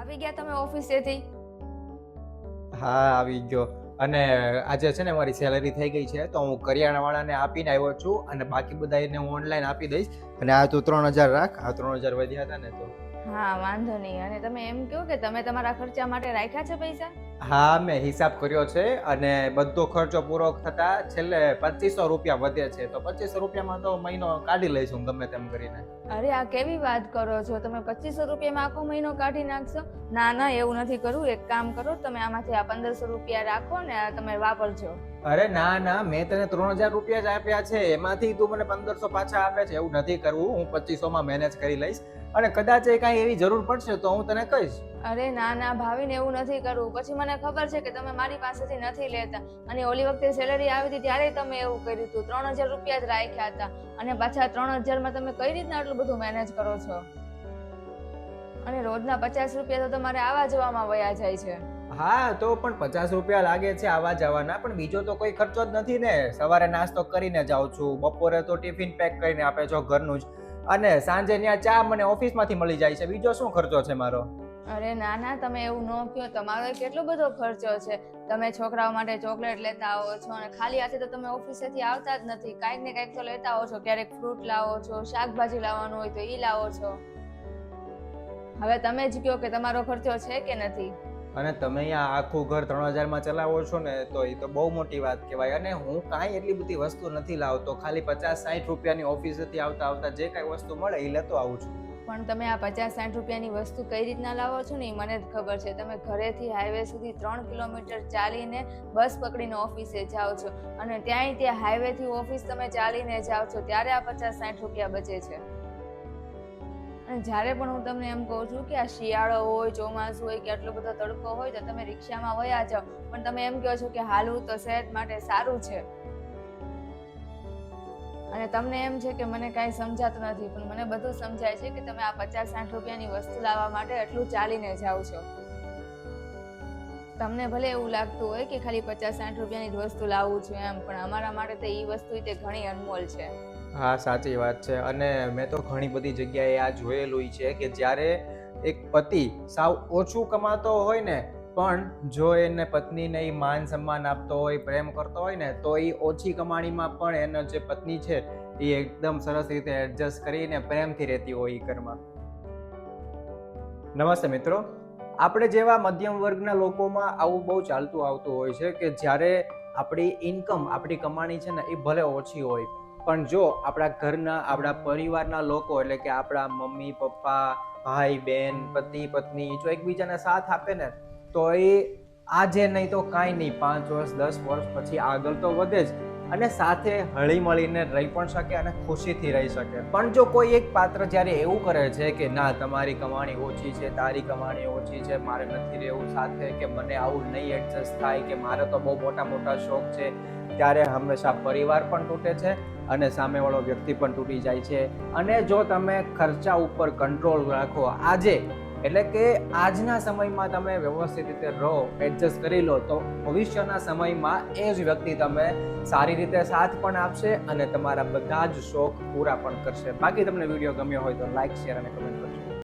આવી ગયા તમે ઓફિસેથી? હા, આવી ગયો. અને આજે છે ને મારી સેલરી થઈ ગઈ છે તો હું કરિયાણાવાળાને આપીને આવ્યો છું અને બાકી બધાને હું ઓનલાઈન આપી દઈશ. અને આ તું 3000 રાખ, આ 3000 વધ્યા હતા ને તો. હા, વાંધો નહીં. અને તમે એમ કહો કે તમે તમારા ખર્ચા માટે રાખ્યા છે પૈસા? હા, મેં હિસાબ કર્યો છે અને બધો ખર્ચો પૂરો થતા છેલ્લે 2500 રૂપિયા વધે છે તો 2500 રૂપિયામાં તો મહિનો કાઢી લઈશું ગમે તેમ કરીને. અરે આ કેવી વાત કરો છો? તમે 2500 રૂપિયામાં આખો મહિનો કાઢી નાખશો? ના ના, એવું નથી કરવું. એક કામ કરો, તમે આમાંથી આ 1500 રૂપિયા રાખો ને આ તમે વાપરજો. અરે ના ના, મેં તને 3000 રૂપિયા જ આપ્યા છે, એમાંથી તું મને 1500 પાછા આપે છે. એવું નથી કરવું, હું 2500 માં મેનેજ કરી લઈશ અને કદાચ એ કાંઈ એવી જરૂર પડશે તો હું તને કહીશ. અરે ના ના ભાવિન, એવું નથી કરવું. પછી મને ખબર છે કે તમે મારી પાસેથી નથી લેતા, અને ઓલી વખતે સેલરી આવી હતી ત્યારે તમે એવું કર્યું હતું. 3000 રૂપિયા જ રાખ્યા હતા અને પાછા 3000 માં તમે કઈ રીતના આટલું બધું મેનેજ કરો છો? અને રોજના 50 રૂપિયા તો તમારે આવા જવામાં વયા જાય છે. હા, તો પણ 50 રૂપિયા લાગે છે આવા જવાના, પણ બીજો તો કોઈ ખર્ચો જ નથી ને. સવારે નાસ્તો કરીને જાઉં છું, બપોરે તો ટિફિન પેક કરીને આપે છો ઘરનું જ, અને સાંજે ત્યાં ચા મને ઓફિસમાંથી મળી જાય છે. બીજો શું ખર્ચો છે મારો? અરે ના ના, તમે એવું ન કહો. તમારો કેટલો બધો ખર્ચો છે. તમે છોકરાઓ માટે ચોકલેટ લેતા આવો છો અને ખાલી હાથે તો તમે ઓફિસેથી આવતા જ નથી. કાંઈક ને કાંઈક તો લેતા આવો છો. ક્યારેક ફ્રૂટ લાવો છો, શાકભાજી લાવવાનું હોય તો ઈ લાવો છો. હવે તમે જ કહો કે તમારો ખર્ચો છે કે નથી. અને તમે અહીંયા આખું ઘર 3000 માં ચલાવો છો ને તો એ તો બહુ મોટી વાત કહેવાય. અને હું કાંઈ એટલી બધી વસ્તુ નથી લાવતો, ખાલી 50-60 રૂપિયાની ઓફિસેથી આવતા આવતા જે કાંઈ વસ્તુ મળે એ લેતો આવું છું. પણ તમે આ 50-60 રૂપિયાની વસ્તુ કઈ રીતના લાવો છો ને એ મને જ ખબર છે. તમે ઘરેથી હાઈવે સુધી 3 કિલોમીટર ચાલીને બસ પકડીને ઓફિસે જાઓ છો, અને ત્યાં હાઈવેથી ઓફિસ તમે ચાલીને જાઓ છો, ત્યારે આ 50-60 રૂપિયા બચે છે. અને જ્યારે પણ હું તમને એમ કહું છું કે આ શિયાળો હોય, ચોમાસું હોય કે આટલો બધો તડકો હોય તો તમે રિક્ષામાં વયા જાઓ, પણ તમે એમ કહો છો કે હાલવું તો સેહત માટે સારું છે. અને તમને એમ છે કે મને કાંઈ સમજાતું નથી, પણ મને બધું સમજાય છે કે તમે આ 50-60 રૂપિયાની વસ્તુ લાવવા માટે એટલું ચાલીને જાઓ છો. તમને ભલે એવું લાગતું હોય કે ખાલી 50-60 રૂપિયાની જ વસ્તુ લાવું છું એમ, પણ અમારા માટે તો એ વસ્તુ તે ઘણી અનમોલ છે. હા, સાચી વાત છે. અને મેં તો ઘણી બધી જગ્યાએ આ જોયેલું છે કે જ્યારે એક પતિ સાવ ઓછું કમાતો હોય ને, પણ જો એને પત્નીને ઈ માન સન્માન આપતો હોય, પ્રેમ કરતો હોય ને, તો એ ઓછી કમાણીમાં પણ એનો જે પત્ની છે એ એકદમ સરસ રીતે એડજસ્ટ કરીને પ્રેમથી રહેતી હોય એ ઘરમાં. નમસ્તે મિત્રો. આપણે જેવા મધ્યમ વર્ગના લોકોમાં આવું બહુ ચાલતું આવતું હોય છે કે જ્યારે આપણી ઇન્કમ, આપણી કમાણી છે ને એ ભલે ઓછી હોય, પણ જો આપણા ઘરના, આપણા પરિવારના લોકો એટલે કે આપણા મમ્મી પપ્પા, ભાઈ બહેન, પતિ પત્ની જો એકબીજાને સાથ આપે ને, તો એ આજે નહીં તો કાંઈ નહીં, 5 વર્ષ 10 વર્ષ પછી આગળ તો વધે જ, અને સાથે હળી મળીને રહી પણ શકે અને ખુશીથી રહી શકે. પણ જો કોઈ એક પાત્ર જ્યારે એવું કરે છે કે ના, તમારી કમાણી ઓછી છે, તારી કમાણી ઓછી છે, મારે નથી રહેવું સાથે, કે મને આવું નહીં એડજસ્ટ થાય, કે મારે તો બહુ મોટા મોટા શોખ છે, ત્યારે હંમેશા પરિવાર પણ તૂટે છે અને સામેવાળો વ્યક્તિ પણ તૂટી જાય છે. અને જો તમે ખર્ચા ઉપર કંટ્રોલ રાખો આજે, એટલે કે આજના સમયમાં તમે વ્યવસ્થિત રીતે રહો, એડજસ્ટ કરી લો, તો ભવિષ્યના સમયમાં એ જ વ્યક્તિ તમે સારી રીતે સાથ પણ આપશે અને તમારા બધા જ શોખ પૂરા પણ કરશે. બાકી તમને વિડીયો ગમ્યો હોય તો લાઈક, શેર અને કમેન્ટ કરજો.